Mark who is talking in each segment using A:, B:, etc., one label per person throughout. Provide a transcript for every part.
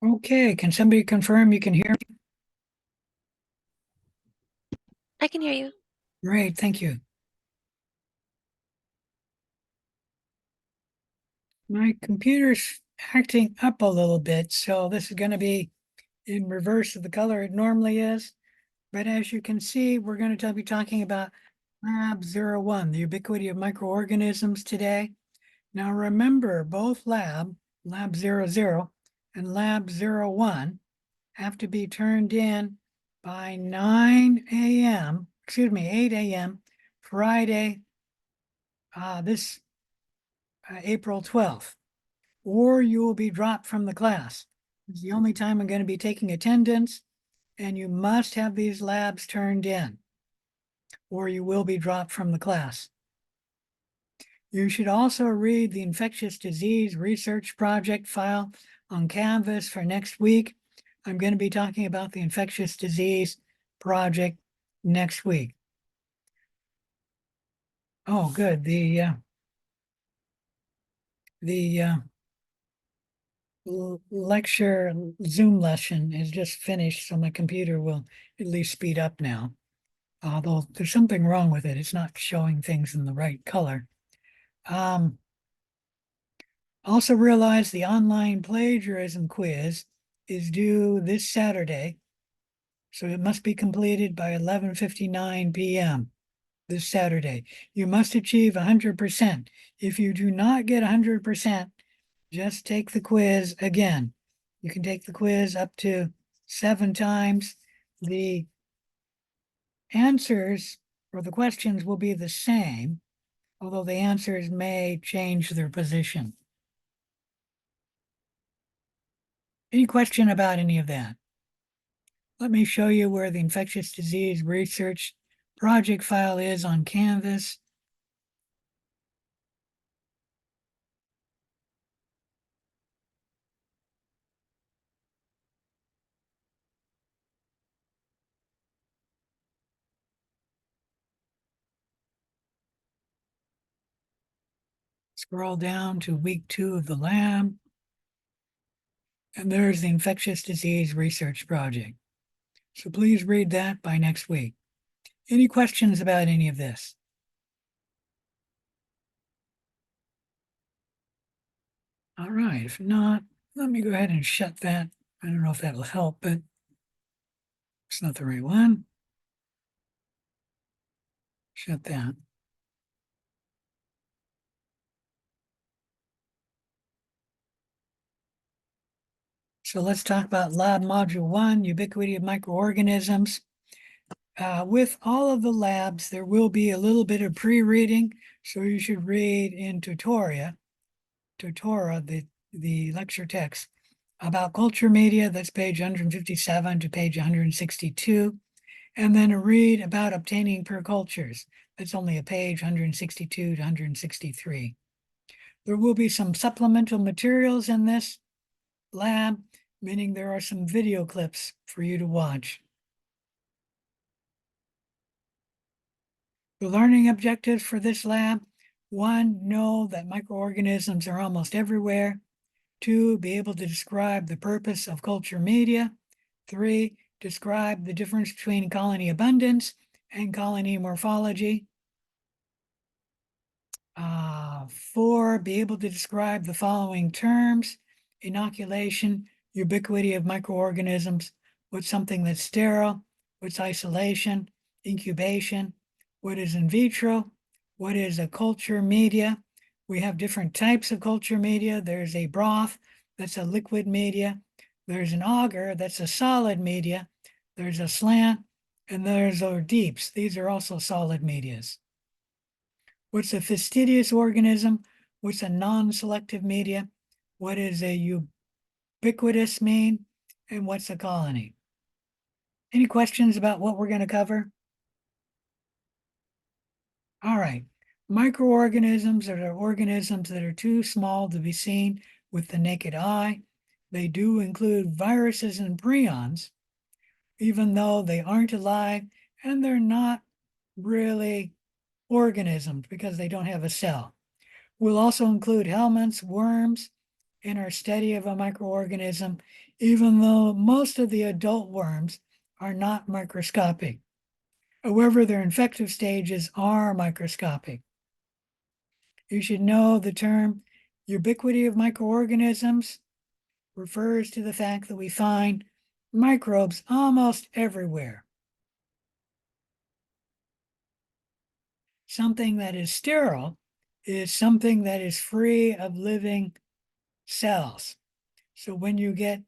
A: Okay, can somebody confirm you can hear me?
B: I can hear you.
A: Great, thank you. My computer's acting up a little bit, so this is going to be in reverse of the color it normally is. But as you can see, we're going to be talking about Lab 01, the ubiquity of microorganisms today. Now remember, both Lab 00 and Lab 01 have to be turned in by 9 a.m., excuse me, 8 a.m. Friday, this April 12th, or you will be dropped from the class. It's the only time I'm going to be taking attendance, and you must have these labs turned in, or you will be dropped from the class. You should also read the infectious disease research project file on Canvas for next week. I'm going to be talking about the infectious disease project next week. Oh, good. The lecture Zoom lesson is just finished, so my computer will at least speed up now. Although there's something wrong with it. It's not showing things in the right color. Also realize the online plagiarism quiz is due this Saturday. So it must be completed by 11:59 p.m. this Saturday. You must achieve 100%. If you do not get 100%, just take the quiz again. You can take the quiz up to 7 times. The answers or the questions will be the same, although the answers may change their position. Any question about any of that? Let me show you where the infectious disease research project file is on Canvas. Scroll down to week 2 of the lab. And there's the infectious disease research project. So please read that by next week. Any questions about any of this? All right, if not, let me go ahead and shut that. I don't know if that'll help, but it's not the right one. Shut that. So let's talk about Lab Module 1, ubiquity of microorganisms. With all of the labs, there will be a little bit of pre-reading, so you should read in Tutora, the lecture text, about culture media, that's page 157 to page 162, and then a read about obtaining percultures. That's only a page 162 to 163. There will be some supplemental materials in this lab, meaning there are some video clips for you to watch. The learning objectives for this lab: 1, know that microorganisms are almost everywhere. 2, be able to describe the purpose of culture media. 3, describe the difference between colony abundance and colony morphology. 4, be able to describe the following terms: inoculation, ubiquity of microorganisms, what's something that's sterile, what's isolation, incubation, what is in vitro, what is a culture media. We have different types of culture media. There's a broth, that's a liquid media. There's an agar, that's a solid media. There's a slant, and there's our deeps. These are also solid medias. What's a fastidious organism? What's a non-selective media? What is a ubiquitous mean? And what's a colony? Any questions about what we're going to cover? All right. Microorganisms are organisms that are too small to be seen with the naked eye. They do include viruses and prions, even though they aren't alive and they're not really organisms because they don't have a cell. We'll also include helminths, worms, in our study of a microorganism, even though most of the adult worms are not microscopic. However, their infective stages are microscopic. You should know the term ubiquity of microorganisms refers to the fact that we find microbes almost everywhere. Something that is sterile is something that is free of living cells. So when you get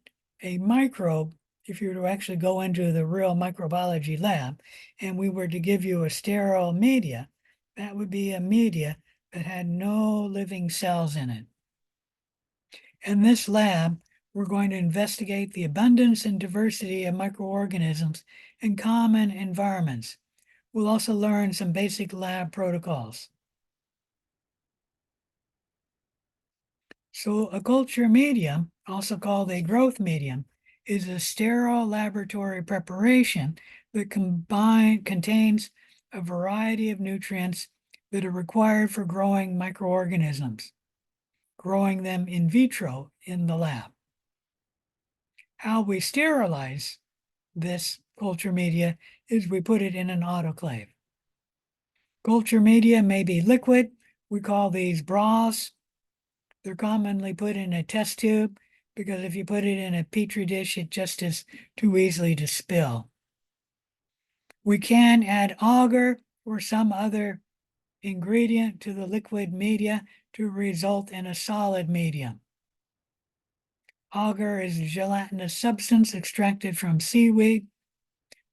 A: a microbe, if you were to actually go into the real microbiology lab and we were to give you a sterile media, that would be a media that had no living cells in it. In this lab, we're going to investigate the abundance and diversity of microorganisms in common environments. We'll also learn some basic lab protocols. So a culture medium, also called a growth medium, is a sterile laboratory preparation that contains a variety of nutrients that are required for growing microorganisms, growing them in vitro in the lab. How we sterilize this culture media is we put it in an autoclave. Culture media may be liquid. We call these broths. They're commonly put in a test tube because if you put it in a petri dish, it just is too easily to spill. We can add agar or some other ingredient to the liquid media to result in a solid medium. Agar is a gelatinous substance extracted from seaweed,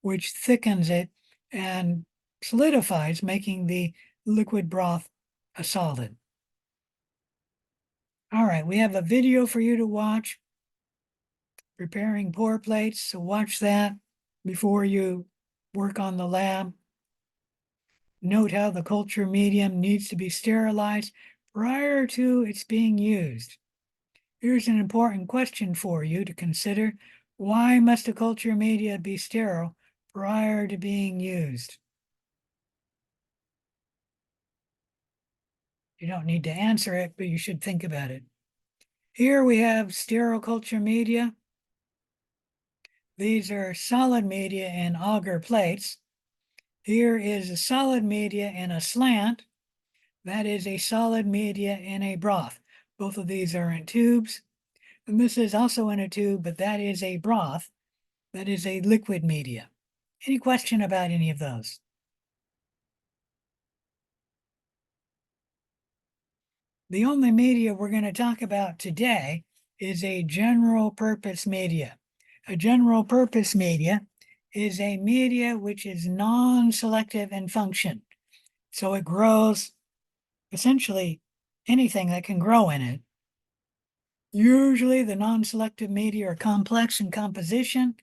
A: which thickens it and solidifies, making the liquid broth a solid. All right, we have a video for you to watch, preparing pour plates, so watch that before you work on the lab. Note how the culture medium needs to be sterilized prior to its being used. Here's an important question for you to consider. Why must a culture media be sterile prior to being used? You don't need to answer it, but you should think about it. Here we have sterile culture media. These are solid media in agar plates. Here is a solid media in a slant. That is a solid media in a broth. Both of these are in tubes. And this is also in a tube, but that is a broth. That is a liquid media. Any question about any of those? The only media we're going to talk about today is a general purpose media. A general purpose media is a media which is non-selective in function. So it grows essentially anything that can grow in it. Usually the non-selective media are complex in composition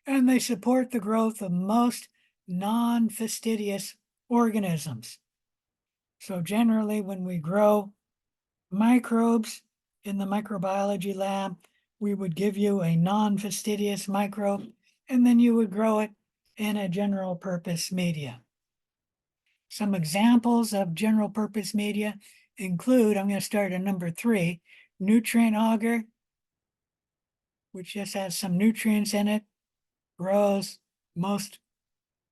A: and they support the growth of most non-fastidious organisms. So generally when we grow microbes in the microbiology lab, we would give you a non-fastidious microbe, and then you would grow it in a general purpose media. Some examples of general purpose media include, I'm going to start at number 3, nutrient agar, which just has some nutrients in it, grows most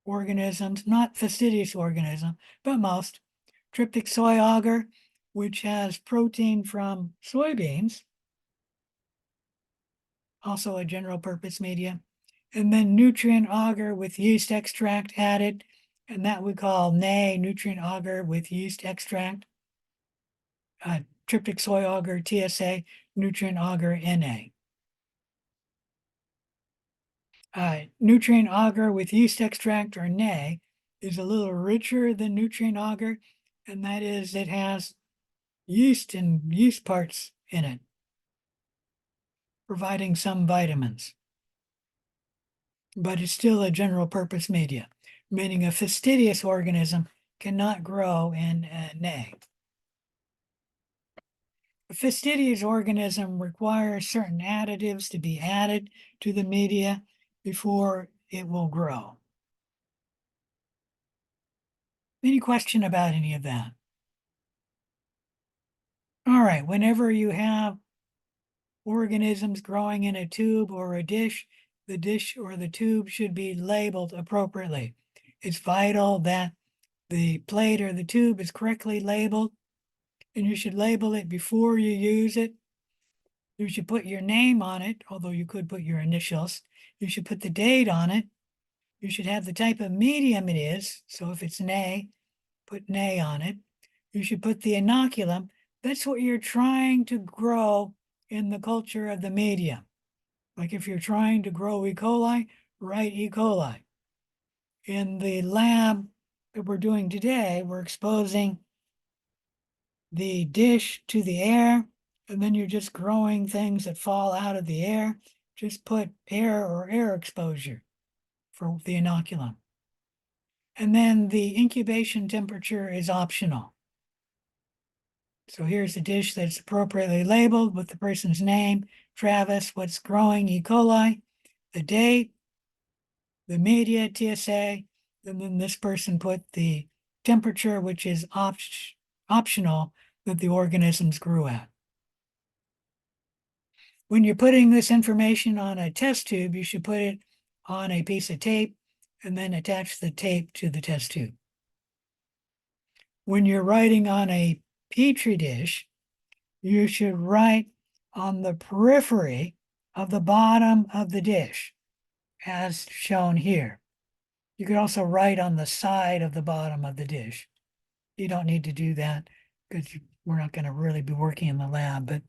A: organisms, not fastidious organisms, but most. Tryptic soy agar, which has protein from soybeans, also a general purpose media. And then nutrient agar with yeast extract added, and that we call NA, nutrient agar with yeast extract. Tryptic soy agar, TSA, nutrient agar, NA. Nutrient agar with yeast extract or NA is a little richer than nutrient agar, and that is it has yeast and yeast parts in it, providing some vitamins. But it's still a general purpose media, meaning a fastidious organism cannot grow in an egg. A fastidious organism requires certain additives to be added to the media before it will grow. Any question about any of that? All right, whenever you have organisms growing in a tube or a dish, the dish or the tube should be labeled appropriately. It's vital that the plate or the tube is correctly labeled, and you should label it before you use it. You should put your name on it, although you could put your initials. You should put the date on it. You should have the type of medium it is. So if it's nay, put nay on it. You should put the inoculum. That's what you're trying to grow in the culture of the medium. Like if you're trying to grow E. coli, write E. coli. In the lab that we're doing today, we're exposing the dish to the air, and then you're just growing things that fall out of the air. Just put air or air exposure for the inoculum. And then the incubation temperature is optional. So here's a dish that's appropriately labeled with the person's name, Travis, what's growing, E. coli, the date, the media, TSA, and then this person put the temperature, which is optional, that the organisms grew at. When you're putting this information on a test tube, you should put it on a piece of tape and then attach the tape to the test tube. When you're writing on a Petri dish, you should write on the periphery of the bottom of the dish, as shown here. You could also write on the side of the bottom of the dish. You don't need to do that because we're not going to really be working in the lab, but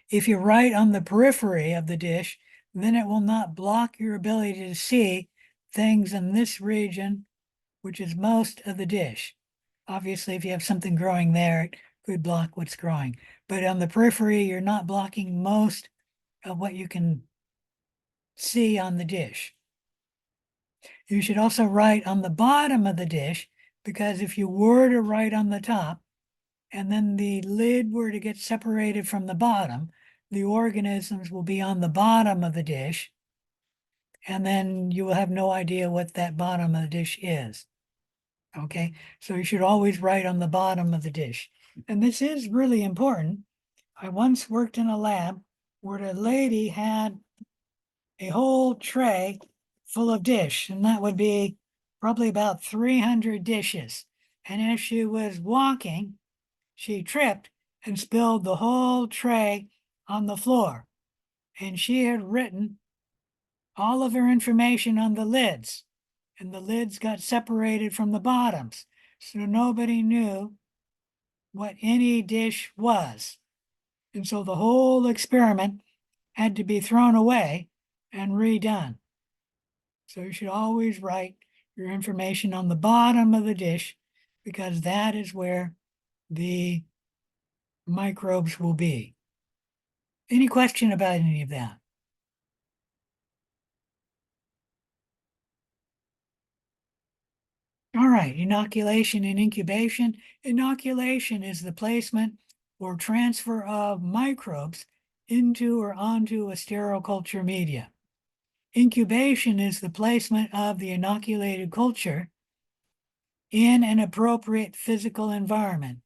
A: if you write on the periphery of the dish, then it will not block your ability to see things in this region, which is most of the dish. Obviously, if you have something growing there, it could block what's growing. But on the periphery, you're not blocking most of what you can see on the dish. You should also write on the bottom of the dish, because if you were to write on the top, and then the lid were to get separated from the bottom, the organisms will be on the bottom of the dish, and then you will have no idea what that bottom of the dish is. Okay, so you should always write on the bottom of the dish. And this is really important. I once worked in a lab where a lady had a whole tray full of dish, and that would be probably about 300 dishes. And as she was walking, she tripped and spilled the whole tray on the floor. And she had written all of her information on the lids, and the lids got separated from the bottoms. So nobody knew what any dish was. And so the whole experiment had to be thrown away and redone. So you should always write your information on the bottom of the dish, because that is where the microbes will be. Any question about any of that? All right, inoculation and incubation. Inoculation is the placement or transfer of microbes into or onto a sterile culture media. Incubation is the placement of the inoculated culture in an appropriate physical environment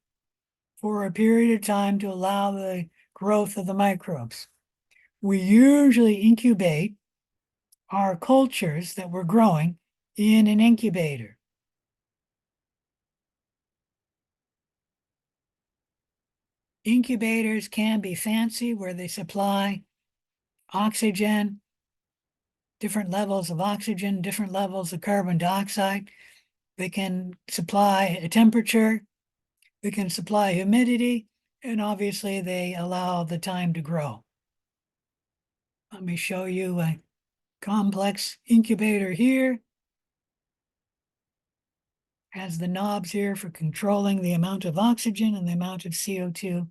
A: for a period of time to allow the growth of the microbes. We usually incubate our cultures that we're growing in an incubator. Incubators can be fancy, where they supply oxygen, different levels of oxygen, different levels of carbon dioxide. They can supply a temperature, they can supply humidity, and obviously they allow the time to grow. Let me show you a complex incubator here. Has the knobs here for controlling the amount of oxygen and the amount of CO2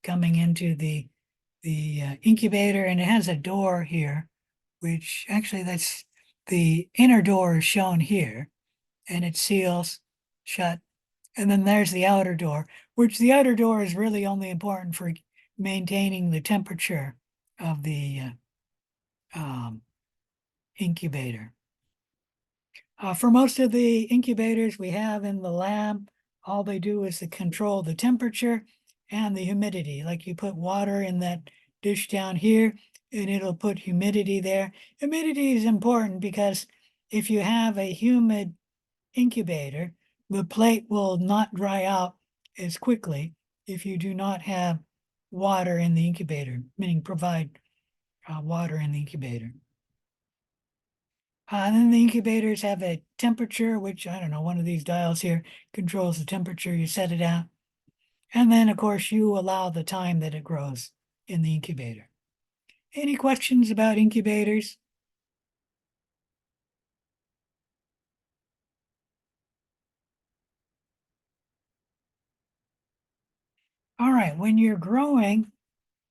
A: coming into the incubator, and it has a door here, which actually that's the inner door is shown here, and it seals shut. And then there's the outer door, which the outer door is really only important for maintaining the temperature of the incubator. For most of the incubators we have in the lab, all they do is to control the temperature and the humidity. Like you put water in that dish down here, and it'll put humidity there. Humidity is important because if you have a humid incubator, the plate will not dry out as quickly if you do not have water in the incubator, meaning provide water in the incubator. And then the incubators have a temperature, which I don't know, one of these dials here controls the temperature, you set it out. And then, of course, you allow the time that it grows in the incubator. Any questions about incubators? All right, when you're growing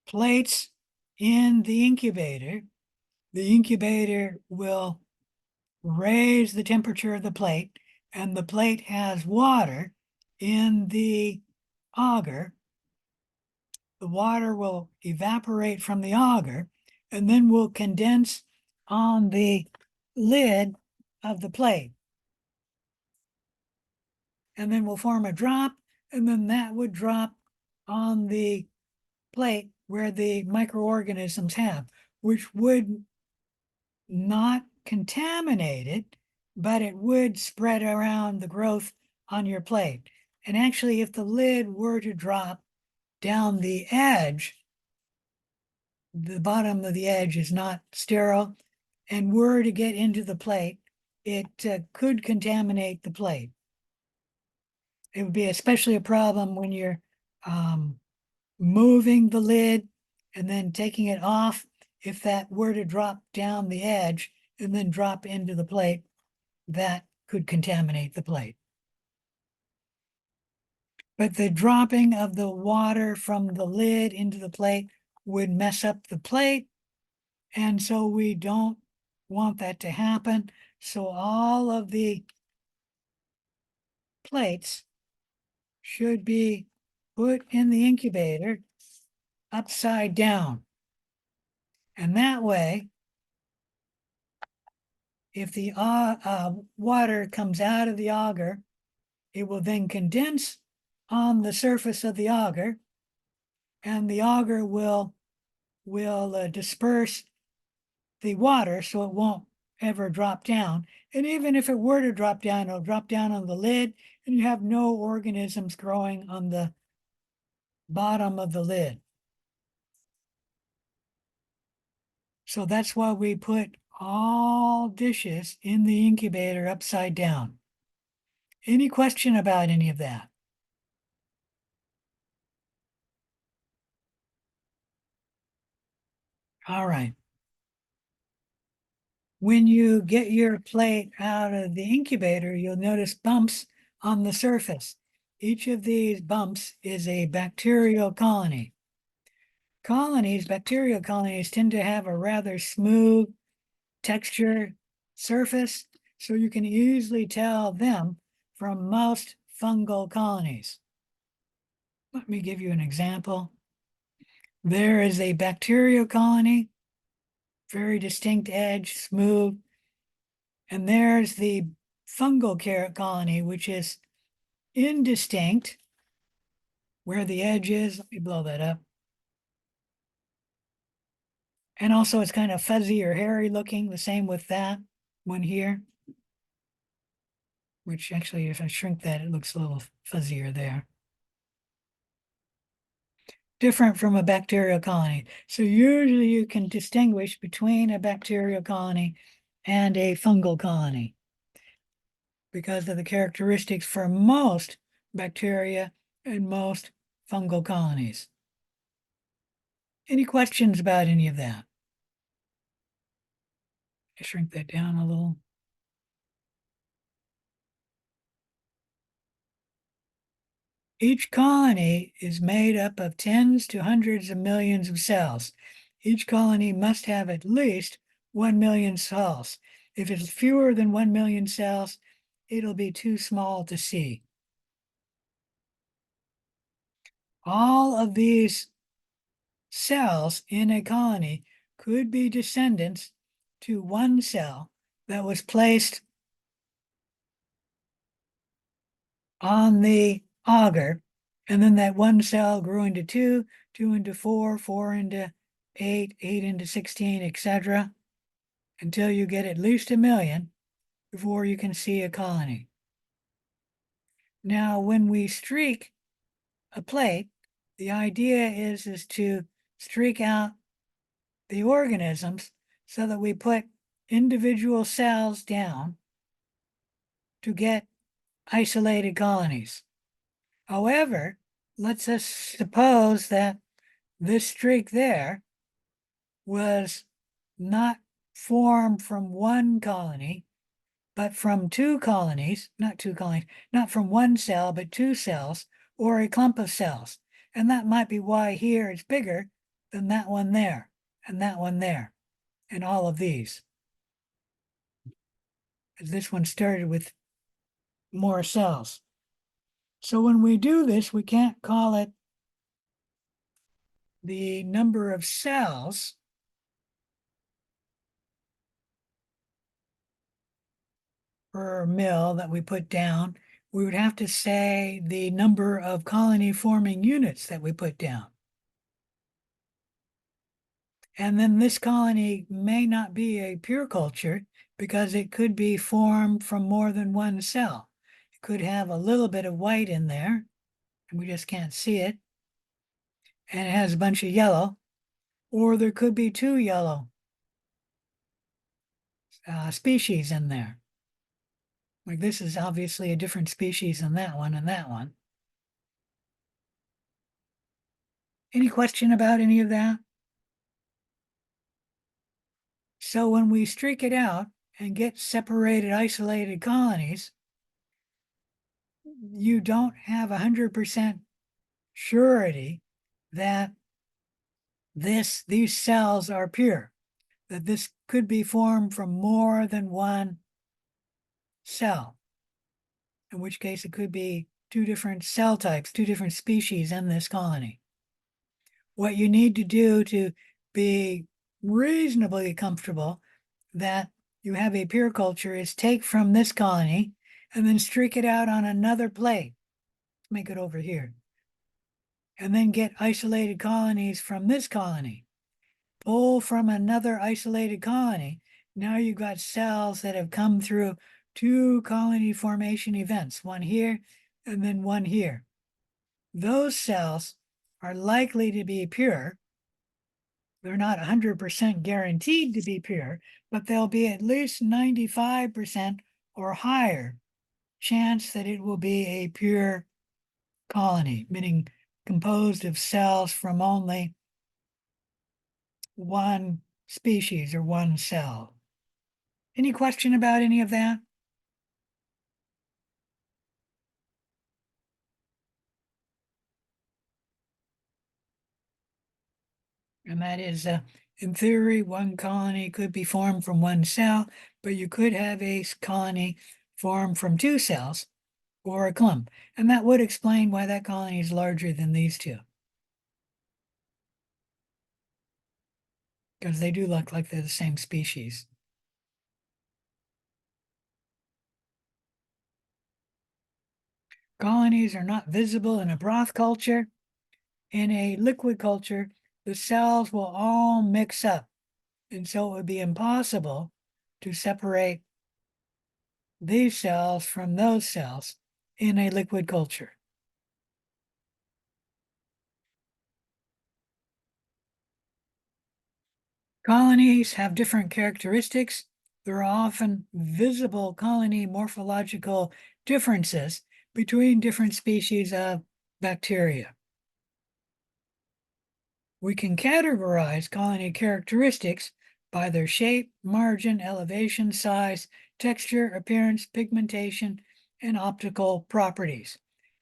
A: plates in the incubator will raise the temperature of the plate, and the plate has water in the auger. The water will evaporate from the auger and then will condense on the lid of the plate. And then will form a drop, and then that would drop on the plate where the microorganisms have, which would not contaminate it, but it would spread around the growth on your plate. And actually, if the lid were to drop down the edge, the bottom of the edge is not sterile, and were to get into the plate, it could contaminate the plate. It would be especially a problem when you're moving the lid and then taking it off. If that were to drop down the edge and then drop into the plate, that could contaminate the plate. But the dropping of the water from the lid into the plate would mess up the plate. And so we don't want that to happen. So all of the plates should be put in the incubator upside down. And that way, if the water comes out of the auger, it will then condense on the surface of the auger, and the auger will disperse the water so it won't ever drop down. And even if it were to drop down, it'll drop down on the lid, and you have no organisms growing on the bottom of the lid. So that's why we put all dishes in the incubator upside down. Any question about any of that? All right. When you get your plate out of the incubator, you'll notice bumps on the surface. Each of these bumps is a bacterial colony. Bacterial colonies tend to have a rather smooth texture surface, so you can easily tell them from most fungal colonies. Let me give you an example. There is a bacterial colony, very distinct edge, smooth. And there's the fungal colony, which is indistinct, where the edge is. Let me blow that up. And also it's kind of fuzzy or hairy looking, the same with that one here, which actually, if I shrink that, it looks a little fuzzier there. Different from a bacterial colony. So usually you can distinguish between a bacterial colony and a fungal colony because of the characteristics for most bacteria and most fungal colonies. Any questions about any of that? I shrink that down a little. Each colony is made up of tens to hundreds of millions of cells. Each colony must have at least 1 million cells. If it's fewer than 1 million cells, it'll be too small to see. All of these cells in a colony could be descendants to one cell that was placed on the auger, and then that one cell grew into two, two into four, four into 8, 8 into 16, etc., until you get at least 1,000,000 before you can see a colony. Now, when we streak a plate, the idea is to streak out the organisms so that we put individual cells down to get isolated colonies. However, let's us suppose that this streak there was not formed from one colony, but from two colonies, not from one cell, but two cells, or a clump of cells. And that might be why here it's bigger than that one there, and that one there, and all of these. This one started with more cells. So when we do this, we can't call it the number of cells per mil that we put down. We would have to say the number of colony forming units that we put down. And then this colony may not be a pure culture because it could be formed from more than one cell. It could have a little bit of white in there, and we just can't see it. And it has a bunch of yellow, or there could be two yellow species in there. Like this is obviously a different species than that one and that one. Any question about any of that? So when we streak it out and get separated, isolated colonies, you don't have 100% surety that these cells are pure, that this could be formed from more than one cell, in which case it could be two different cell types, two different species in this colony. What you need to do to be reasonably comfortable that you have a pure culture is take from this colony and then streak it out on another plate. Make it over here. And then get isolated colonies from this colony. Pull from another isolated colony. Now you've got cells that have come through two colony formation events, one here and then one here. Those cells are likely to be pure. They're not 100% guaranteed to be pure, but they'll be at least 95% or higher chance that it will be a pure colony, meaning composed of cells from only one species or one cell. Any question about any of that? And that is, in theory, one colony could be formed from one cell, but you could have a colony formed from two cells or a clump. And that would explain why that colony is larger than these two. Because they do look like they're the same species. Colonies are not visible in a broth culture. In a liquid culture, the cells will all mix up. And so it would be impossible to separate these cells from those cells in a liquid culture. Colonies have different characteristics. There are often visible colony morphological differences between different species of bacteria. We can categorize colony characteristics by their shape, margin, elevation, size, texture, appearance, pigmentation, and optical properties.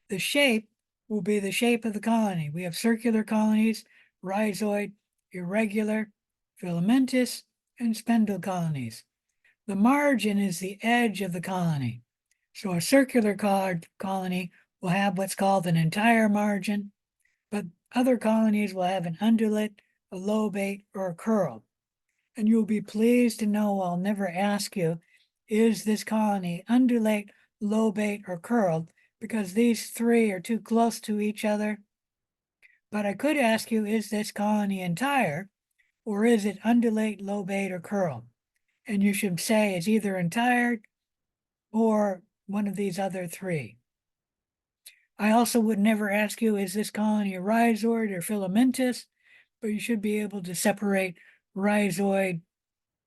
A: The shape will be the shape of the colony. We have circular colonies, rhizoid, irregular, filamentous, and spindle colonies. The margin is the edge of the colony. So a circular colony will have what's called an entire margin, but other colonies will have an undulate, a lobate, or a curl. And you'll be pleased to know I'll never ask you, is this colony undulate, lobate, or curled? Because these three are too close to each other. But I could ask you, is this colony entire? or is it undulate, lobate, or curl? And you should say it's either entire or one of these other three. I also would never ask you, is this colony a rhizoid or filamentous? But you should be able to separate rhizoid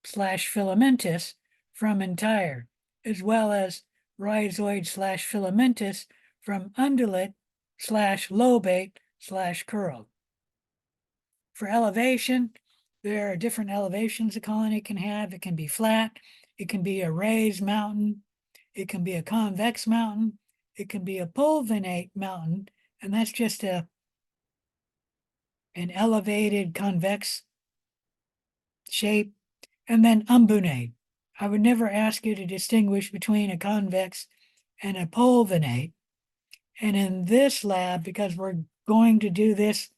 A: slash filamentous from entire, as well as rhizoid slash filamentous from undulate slash lobate slash curl. For elevation, there are different elevations a colony can have. It can be flat, it can be a raised mountain, it can be a convex mountain, it can be a pulvinate mountain, and that's just an elevated convex shape, and then umbunate. I would never ask you to distinguish between a convex and a pulvinate. And in this lab, because we're going to do this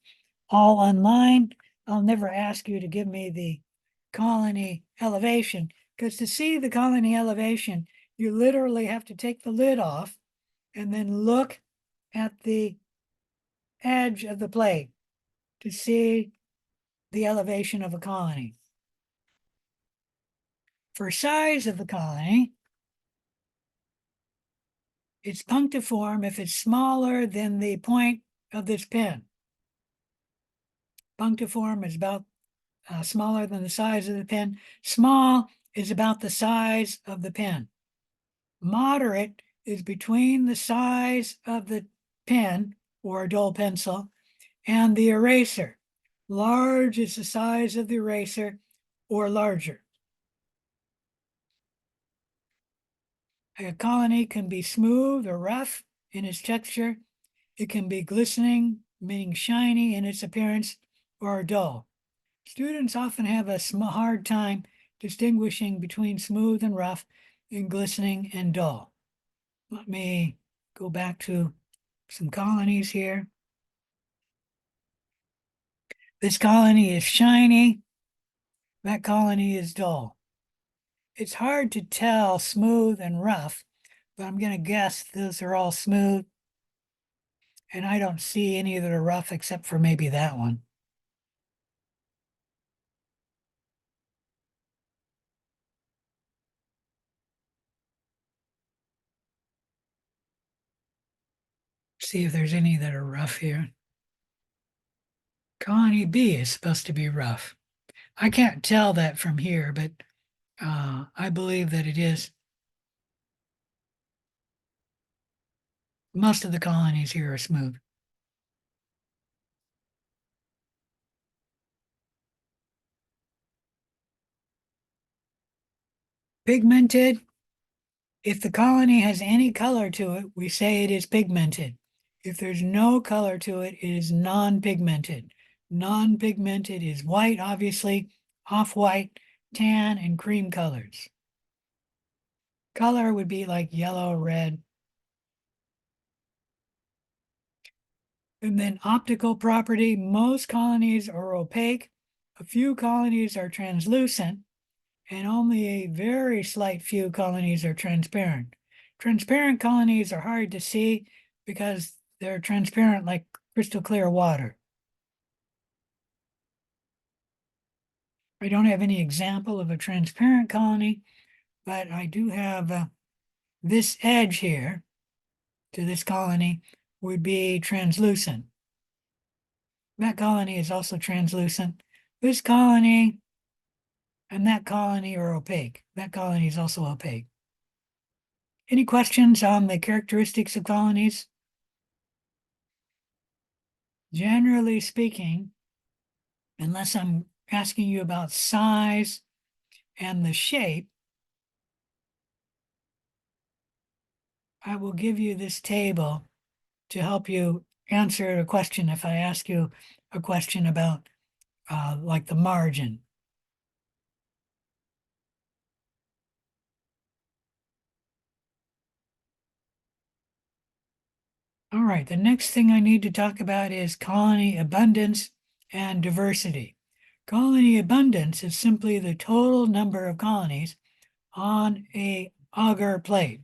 A: all online, I'll never ask you to give me the colony elevation, because to see the colony elevation, you literally have to take the lid off and then look at the edge of the plate to see the elevation of a colony. For size of the colony, it's punctiform if it's smaller than the point of this pen. Punctiform is about smaller than the size of the pen. Small is about the size of the pen. Moderate is between the size of the pen or a dull pencil and the eraser. Large is the size of the eraser or larger. A colony can be smooth or rough in its texture. It can be glistening, meaning shiny in its appearance, or dull. Students often have a hard time distinguishing between smooth and rough and glistening and dull. Let me go back to some colonies here. This colony is shiny. That colony is dull. It's hard to tell smooth and rough, but I'm going to guess those are all smooth. And I don't see any that are rough except for maybe that one. See if there's any that are rough here. Colony B is supposed to be rough. I can't tell that from here, but I believe that it is. Most of the colonies here are smooth. Pigmented. If the colony has any color to it, we say it is pigmented. If there's no color to it, it is non-pigmented. Non-pigmented is white, obviously, off-white, tan, and cream colors. Color would be like yellow, red. And then optical property, most colonies are opaque. A few colonies are translucent, and only a very slight few colonies are transparent. Transparent colonies are hard to see because they're transparent like crystal clear water. I don't have any example of a transparent colony, but I do have this edge here to this colony would be translucent. That colony is also translucent. This colony and that colony are opaque. That colony is also opaque. Any questions on the characteristics of colonies? Generally speaking, unless I'm asking you about size and the shape, I will give you this table to help you answer a question if I ask you a question about like the margin. All right, the next thing I need to talk about is colony abundance and diversity. Colony abundance is simply the total number of colonies on a agar plate.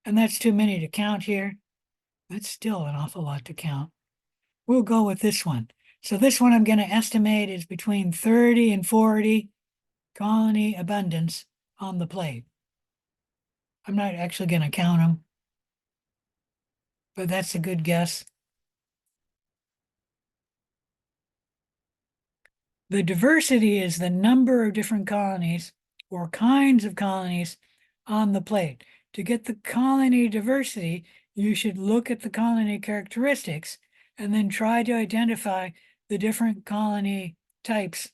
A: And that's too many to count here. That's still an awful lot to count. We'll go with this one. So this one I'm going to estimate is between 30 and 40 colony abundance on the plate. I'm not actually going to count them, but that's a good guess. The diversity is the number of different colonies or kinds of colonies on the plate. To get the colony diversity, you should look at the colony characteristics and then try to identify the different colony types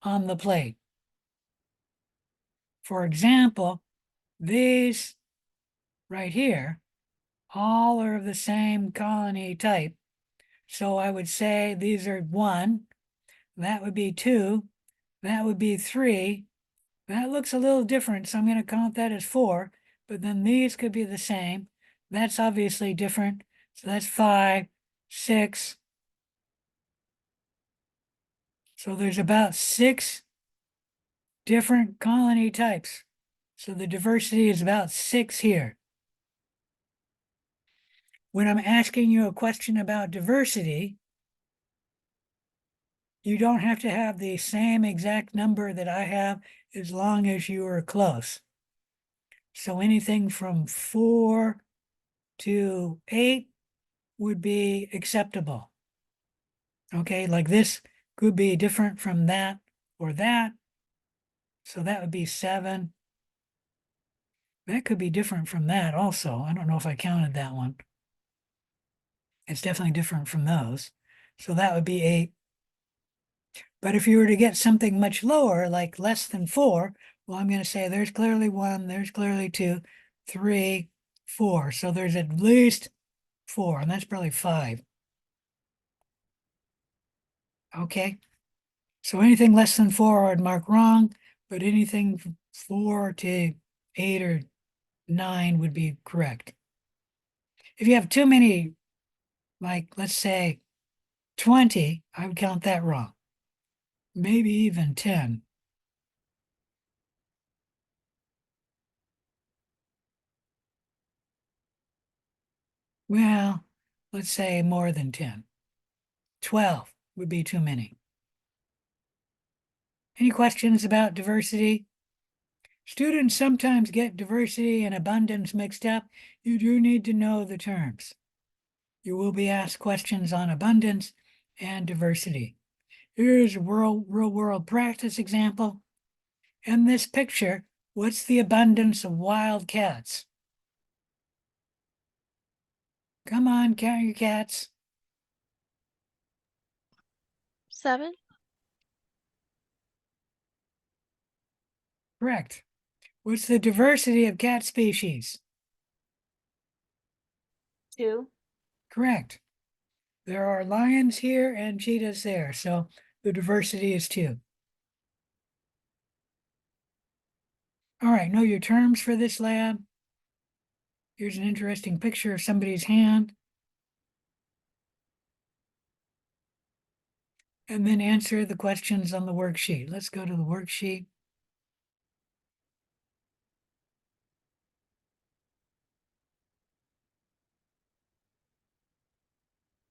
A: on the plate. For example, these right here, all are of the same colony type. So I would say these are 1, that would be 2, that would be 3. That looks a little different, so I'm going to count that as 4, but then these could be the same. That's obviously different. So that's 5, 6. So there's about 6 different colony types. So the diversity is about 6 here. When I'm asking you a question about diversity, you don't have to have the same exact number that I have as long as you are close. So anything from 4 to 8 would be acceptable. Okay, like this could be different from that or that. So that would be 7. That could be different from that also. I don't know if I counted that one. It's definitely different from those. So that would be 8. But if you were to get something much lower, like less than 4, well, I'm going to say there's clearly 1, there's clearly 2, 3, 4. So there's at least 4, and that's probably 5. Okay. So anything less than 4, I'd mark wrong, but anything from 4 to 8 or 9 would be correct. If you have too many, like let's say 20, I would count that wrong. Maybe even 10. Well, let's say more than 10. 12 would be too many. Any questions about diversity? Students sometimes get diversity and abundance mixed up. You do need to know the terms. You will be asked questions on abundance and diversity. Here's a real world practice example. In this picture, what's the abundance of wild cats? Come on, count your cats.
B: 7.
A: Correct. What's the diversity of cat species?
B: 2.
A: Correct. There are lions here and cheetahs there, so the diversity is 2. All right, know your terms for this lab. Here's an interesting picture of somebody's hand. And then answer the questions on the worksheet. Let's go to the worksheet.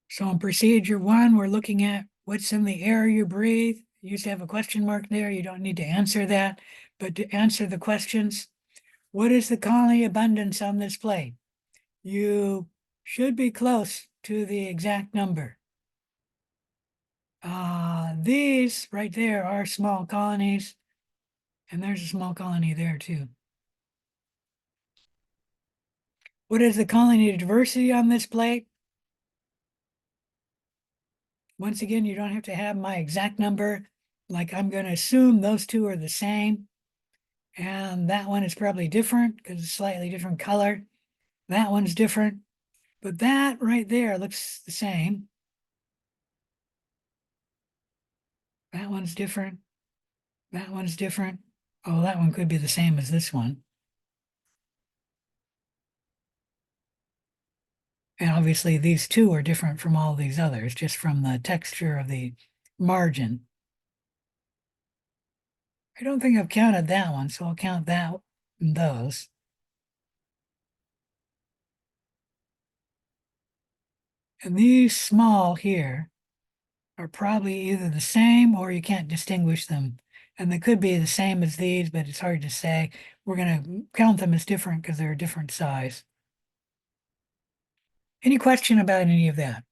A: So in procedure 1, we're looking at what's in the air you breathe. You used to have a question mark there. You don't need to answer that, but to answer the questions, what is the colony abundance on this plate? You should be close to the exact number. These right there are small colonies, and there's a small colony there too. What is the colony diversity on this plate? Once again, you don't have to have my exact number. Like I'm going to assume those two are the same. And that one is probably different because it's slightly different color. That one's different, but that right there looks the same. That one's different. That one's different. Oh, that one could be the same as this one. And obviously these two are different from all these others, just from the texture of the margin. I don't think I've counted that one, so I'll count that and those. And these small here are probably either the same or you can't distinguish them. And they could be the same as these, but it's hard to say. We're going to count them as different because they're a different size. Any question about any of that?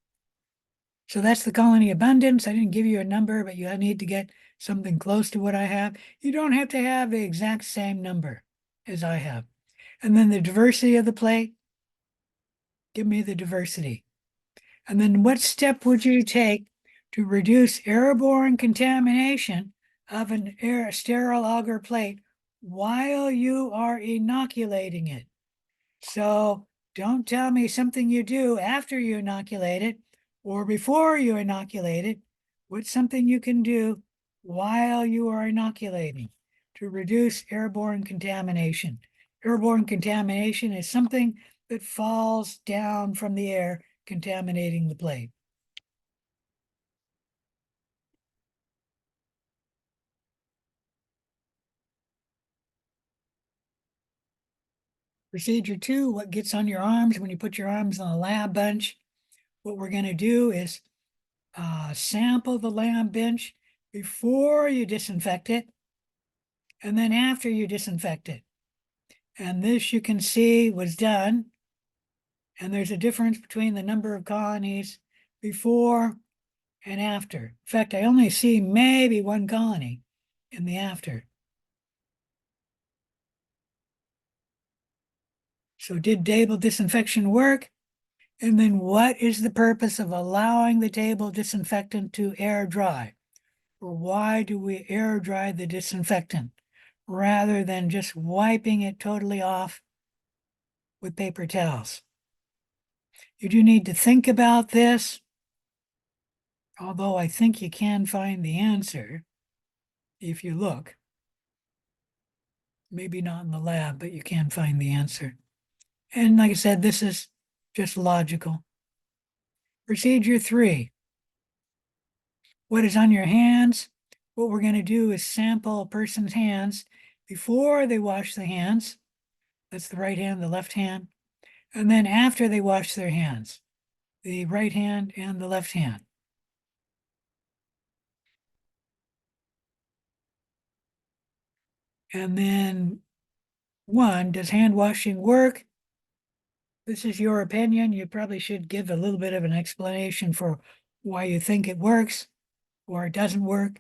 A: So that's the colony abundance. I didn't give you a number, but you need to get something close to what I have. You don't have to have the exact same number as I have. And then the diversity of the plate, give me the diversity. And then what step would you take to reduce airborne contamination of an sterile agar plate while you are inoculating it? So don't tell me something you do after you inoculate it or before you inoculate it. What's something you can do while you are inoculating to reduce airborne contamination? Airborne contamination is something that falls down from the air, contaminating the plate. Procedure 2, what gets on your arms when you put your arms on a lab bench? What we're going to do is sample the lab bench before you disinfect it and then after you disinfect it. And this you can see was done. And there's a difference between the number of colonies before and after. In fact, I only see maybe one colony in the after. So did table disinfection work? And then what is the purpose of allowing the table disinfectant to air dry? Or why do we air dry the disinfectant rather than just wiping it totally off with paper towels? You do need to think about this, although I think you can find the answer if you look. Maybe not in the lab, but you can find the answer. And like I said, this is just logical. Procedure 3. What is on your hands? What we're going to do is sample a person's hands before they wash the hands. That's the right hand, the left hand. And then after they wash their hands, the right hand and the left hand. And then 1, does hand washing work? This is your opinion. You probably should give a little bit of an explanation for why you think it works or it doesn't work.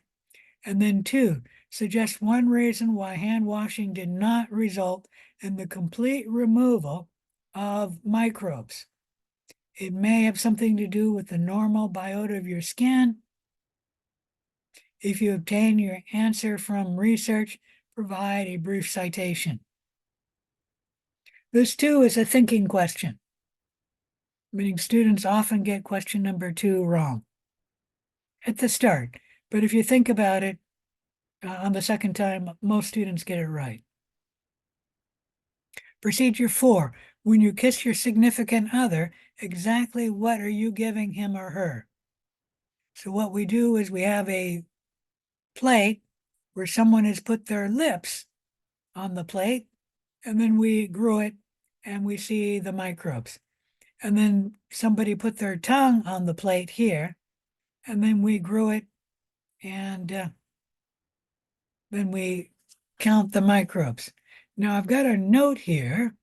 A: And then 2, suggest one reason why hand washing did not result in the complete removal of microbes. It may have something to do with the normal biota of your skin. If you obtain your answer from research, provide a brief citation. This too is a thinking question, meaning students often get question number 2 wrong at the start. But if you think about it, on the second time, most students get it right. Procedure 4, when you kiss your significant other, exactly what are you giving him or her? So what we do is we have a plate where someone has put their lips on the plate, and then we grew it and we see the microbes. And then somebody put their tongue on the plate here, and then we grew it, and then we count the microbes. Now I've got a note here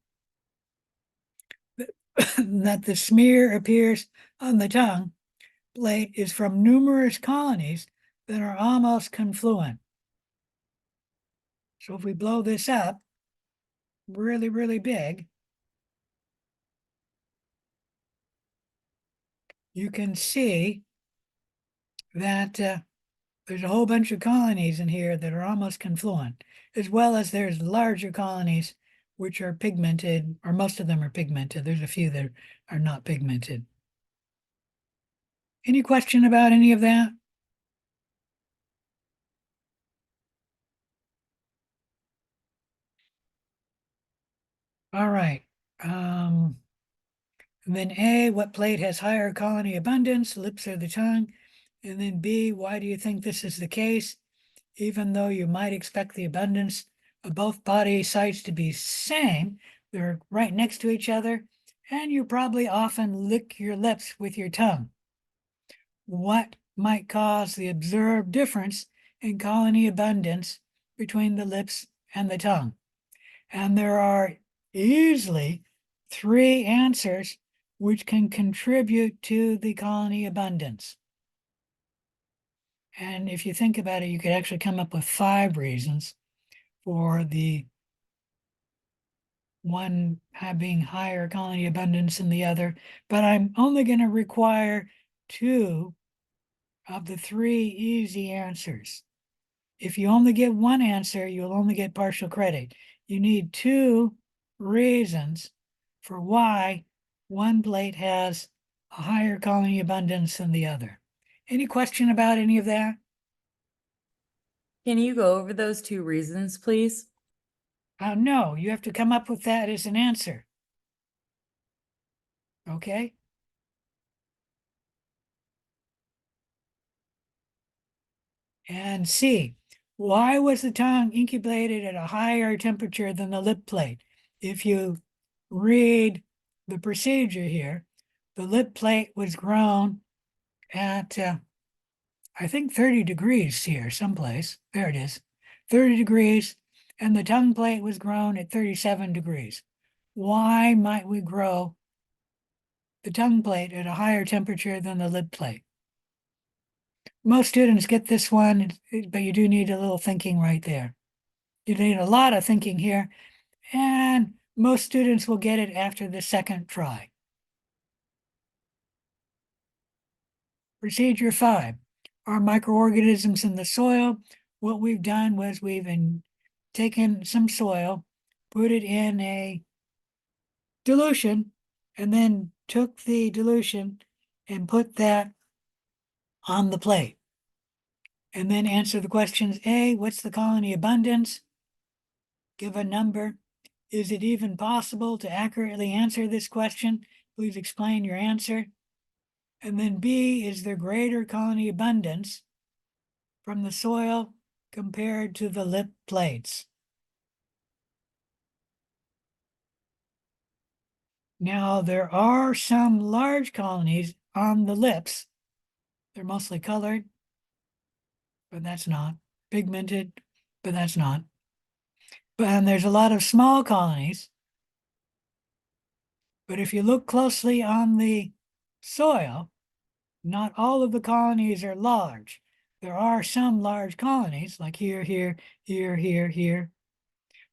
A: that the smear appears on the tongue plate is from numerous colonies that are almost confluent. So if we blow this up really, really big, you can see that there's a whole bunch of colonies in here that are almost confluent, as well as there's larger colonies which are pigmented, or most of them are pigmented. There's a few that are not pigmented. Any question about any of that? All right. And then A, what plate has higher colony abundance? Lips or the tongue? And then B, why do you think this is the case? Even though you might expect the abundance of both body sites to be same, they're right next to each other, and you probably often lick your lips with your tongue. What might cause the observed difference in colony abundance between the lips and the tongue. And there are easily 3 answers which can contribute to the colony abundance. And if you think about it, you could actually come up with 5 reasons for the one having higher colony abundance than the other, but I'm only going to require 2 of the 3 easy answers. If you only get one answer, you'll only get partial credit. You need 2 reasons for why one plate has a higher colony abundance than the other. Any question about any of that?
C: Can you go over those 2 reasons, please?
A: No, you have to come up with that as an answer. Okay? And C, why was the tongue incubated at a higher temperature than the lip plate? If you read the procedure here, the lip plate was grown at, I think 30 degrees here, someplace. There it is, 30 degrees, and the tongue plate was grown at 37 degrees. Why might we grow the tongue plate at a higher temperature than the lip plate? Most students get this one, but you do need a little thinking right there. You need a lot of thinking here, and most students will get it after the second try. Procedure 5, are microorganisms in the soil? What we've done was we've taken some soil, put it in a dilution, and then took the dilution and put that on the plate. And then answer the questions. A, what's the colony abundance? Give a number. Is it even possible to accurately answer this question? Please explain your answer. And then B, is there greater colony abundance from the soil compared to the lip plates? Now, there are some large colonies on the lips. They're mostly colored, but that's not. Pigmented, but that's not. And there's a lot of small colonies. But if you look closely on the soil, not all of the colonies are large. There are some large colonies, like here, here, here, here, here.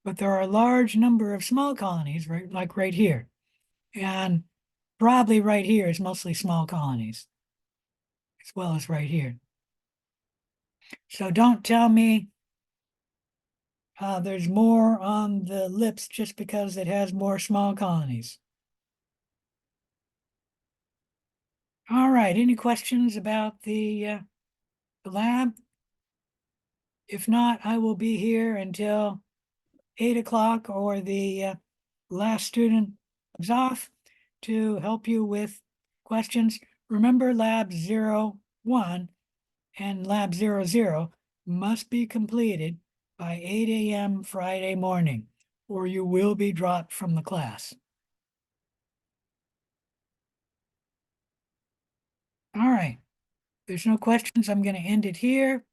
A: But there are a large number of small colonies, right, like right here. And probably right here is mostly small colonies, as well as right here. So don't tell me there's more on the lips just because it has more small colonies. All right, any questions about the lab? If not, I will be here until 8 o'clock or the last student is off to help you with questions. Remember, lab 01 and lab 00 must be completed by 8 a.m. Friday morning, or you will be dropped from the class. All right, there's no questions. I'm going to end it here.